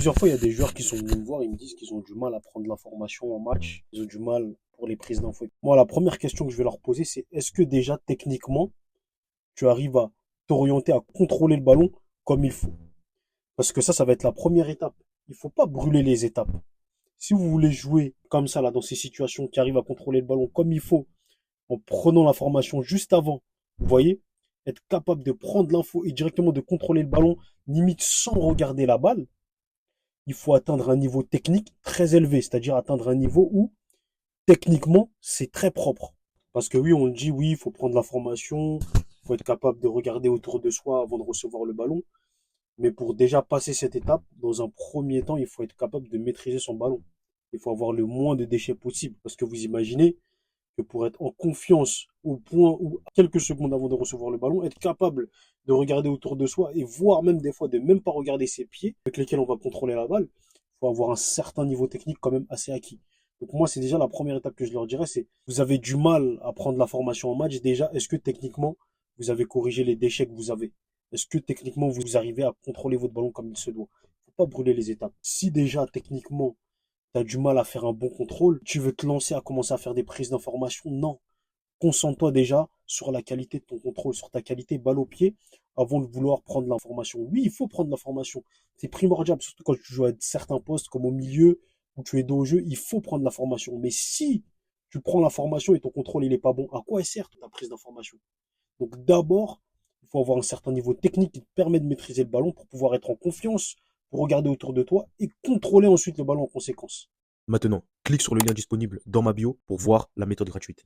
Plusieurs fois, il y a des joueurs qui sont venus me voir, ils me disent qu'ils ont du mal à prendre l'information en match, ils ont du mal pour les prises d'infos. Moi, la première question que je vais leur poser, c'est est-ce que déjà, techniquement, tu arrives à t'orienter, à contrôler le ballon comme il faut? Parce que ça va être la première étape. Il faut pas brûler les étapes. Si vous voulez jouer comme ça, là, dans ces situations, qui arrivent à contrôler le ballon comme il faut, en prenant l'information juste avant, vous voyez, être capable de prendre l'info et directement de contrôler le ballon, limite sans regarder la balle, il faut atteindre un niveau technique très élevé, c'est-à-dire atteindre un niveau où, techniquement, c'est très propre. Parce que oui, on dit, oui, il faut prendre l'information, il faut être capable de regarder autour de soi avant de recevoir le ballon. Mais pour déjà passer cette étape, dans un premier temps, il faut être capable de maîtriser son ballon. Il faut avoir le moins de déchets possible. Parce que vous imaginez que pour être en confiance au point où, quelques secondes avant de recevoir le ballon, être capable de regarder autour de soi et voire même des fois de même pas regarder ses pieds avec lesquels on va contrôler la balle, il faut avoir un certain niveau technique quand même assez acquis. Donc moi, c'est déjà la première étape que je leur dirais, c'est vous avez du mal à prendre la formation en match. Déjà, est-ce que techniquement, vous avez corrigé les déchets que vous avez? Est-ce que techniquement, vous arrivez à contrôler votre ballon comme il se doit? Faut pas brûler les étapes. Si déjà, techniquement, tu as du mal à faire un bon contrôle, tu veux te lancer à commencer à faire des prises d'information, non. Concentre-toi déjà sur la qualité de ton contrôle, sur ta qualité balle au pied, avant de vouloir prendre l'information. Oui, il faut prendre l'information. C'est primordial, surtout quand tu joues à certains postes, comme au milieu, où tu es dos au jeu, il faut prendre l'information. Mais si tu prends l'information et ton contrôle il est pas bon, à quoi elle sert ta prise d'information? Donc d'abord, il faut avoir un certain niveau technique qui te permet de maîtriser le ballon pour pouvoir être en confiance, pour regarder autour de toi et contrôler ensuite le ballon en conséquence. Maintenant, clique sur le lien disponible dans ma bio pour voir la méthode gratuite.